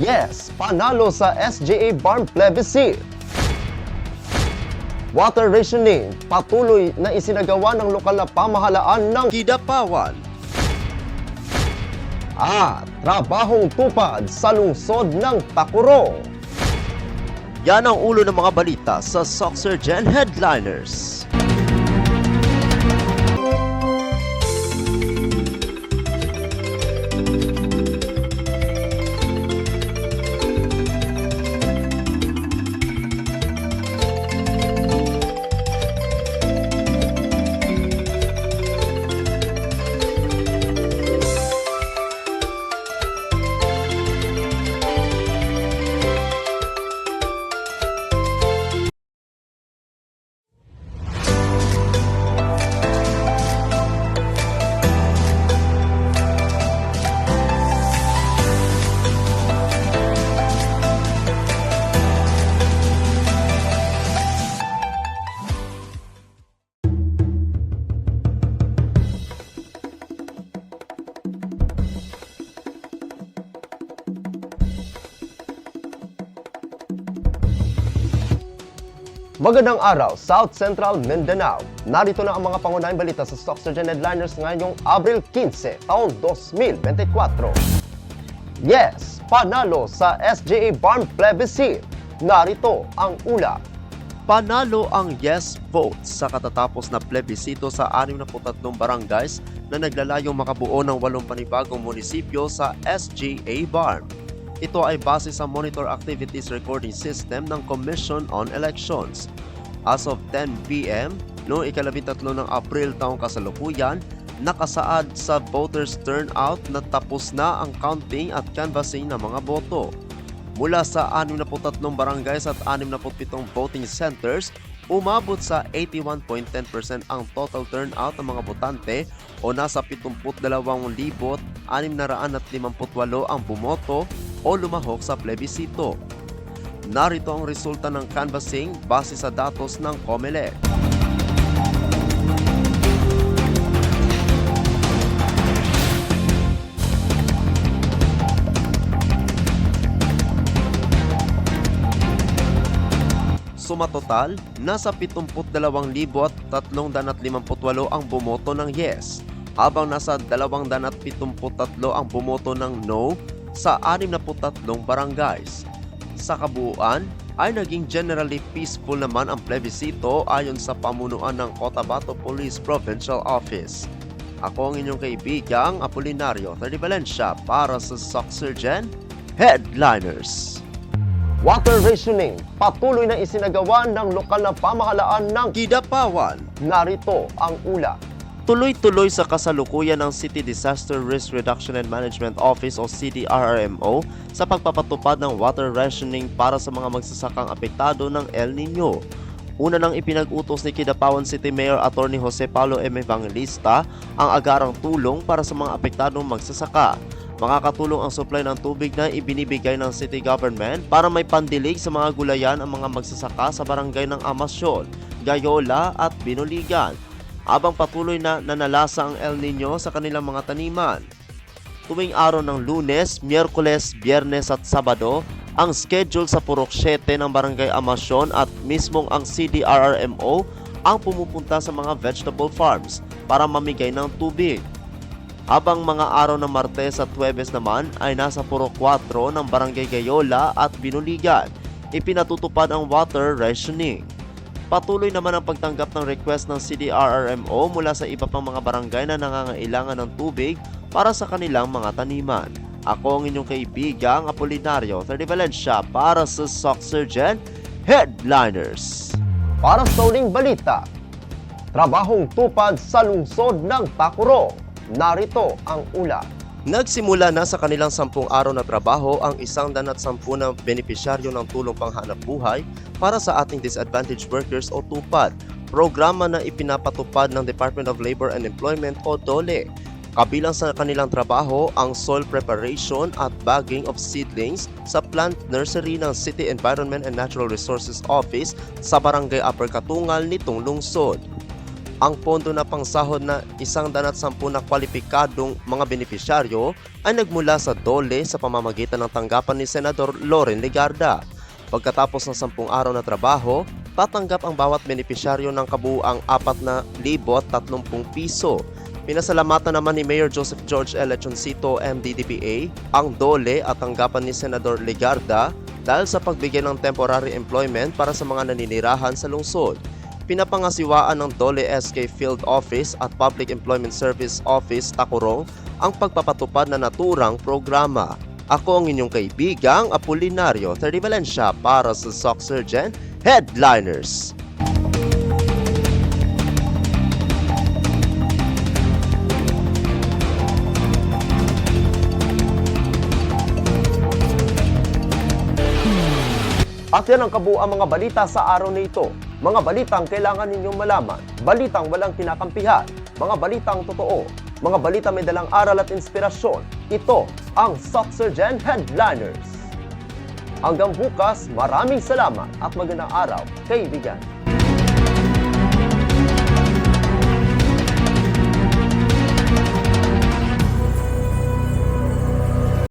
Yes, panalo sa SGA Barn Plebiscite. Water rationing, patuloy na isinagawa ng lokal na pamahalaan ng Kidapawan. At trabahong tupad sa lungsod ng Tacurong. Yan ang ulo ng mga balita sa Soxurgen Headliners. Magandang araw, South Central Mindanao. Narito na ang mga pangunahing balita sa Soxurgen Headliners ngayong Abril 15, taong 2024. Yes, panalo sa SGA Barn Plebiscite. Narito ang ulat. Panalo ang yes vote sa katatapos na plebisito sa 63 barangays na naglalayong makabuo ng 8 panibagong munisipyo sa SGA Barn. Ito ay base sa Monitor Activities Recording System ng Commission on Elections. As of 10 p.m. noong ika-13 ng Abril taong kasalukuyan, nakasaad sa voters turnout na tapos na ang counting at canvassing ng mga boto. Mula sa 63 barangays at 67 voting centers, umabot sa 81.10% ang total turnout ng mga botante o nasa 72,658 ang bumoto o lumahok sa plebisito. Narito ang resulta ng canvassing base sa datos ng COMELEC. Sumatotal, nasa 72,358 ang bumoto ng yes, habang nasa 273 ang bumoto ng no sa 63 barangays. Sa kabuuan, ay naging generally peaceful naman ang plebisito ayon sa pamunuan ng Cotabato Police Provincial Office. Ako ang inyong kaibigang Apolinario Valencia para sa Soxurgen Headliners. Water rationing, patuloy na isinagawa ng lokal na pamahalaan ng Kidapawan. Narito ang ulat. Tuloy-tuloy sa kasalukuyan ng City Disaster Risk Reduction and Management Office o CDRRMO sa pagpapatupad ng water rationing para sa mga magsasakang apektado ng El Nino. Una nang ipinag-utos ni Kidapawan City Mayor Attorney Jose Paulo M. Evangelista ang agarang tulong para sa mga apektadong magsasaka. Makakatulong ang supply ng tubig na ibinibigay ng city government para may pandilig sa mga gulayan ang mga magsasaka sa barangay ng Amasyon, Gayola at Binuligan, habang patuloy na nanalasa ang El Nino sa kanilang mga taniman. Tuwing araw ng Lunes, Miyerkules, Biyernes at Sabado, ang schedule sa Purok 7 ng Barangay Amasyon at mismong ang CDRRMO ang pumupunta sa mga vegetable farms para mamigay ng tubig. Habang mga araw ng Martes at Huwebes naman ay nasa Purok 4 ng Barangay Gayola at Binuligan, ipinatutupad ang water rationing. Patuloy naman ang pagtanggap ng request ng CDRRMO mula sa iba pang mga barangay na nangangailangan ng tubig para sa kanilang mga taniman. Ako ang inyong kaibigang Apolinario Valencia para sa Soxurgen Headliners. Para sa uling balita, trabahong tupad sa lungsod ng Tacurong. Narito ang ulat. Nagsimula na sa kanilang 10 araw na trabaho ang 110 na benepisyaryo ng tulong panghanap buhay para sa ating disadvantaged workers o TUPAD, programa na ipinapatupad ng Department of Labor and Employment o DOLE. Kabilang sa kanilang trabaho ang soil preparation at bagging of seedlings sa plant nursery ng City Environment and Natural Resources Office sa Barangay Upper Katungal nitong lungsod. Ang pondo na pangsahod na 110 na kwalipikadong mga benepisyaryo ay nagmula sa DOLE sa pamamagitan ng tanggapan ni Senador Loren Legarda. Pagkatapos ng 10 araw na trabaho, tatanggap ang bawat benepisyaryo ng kabuuang 4,030 piso. Pinasalamatan naman ni Mayor Joseph George L. Lechoncito, MDDPA, ang DOLE at tanggapan ni Senador Legarda dahil sa pagbigay ng temporary employment para sa mga naninirahan sa lungsod. Pinapangasiwaan ng DOLE SK Field Office at Public Employment Service Office Tacorong ang pagpapatupad na naturang programa. Ako ang inyong kaibigang Apolinario 30 Valencia para sa Soc Surgeon Headliners. At yan ang kabuuan mga balita sa araw na ito. Mga balitang kailangan ninyong malaman, balitang walang kinakampihan, mga balitang totoo, mga balita may dalang aral at inspirasyon. Ito ang Soc Surgeon Headliners. Hanggang bukas, maraming salamat at magandang araw, kaibigan.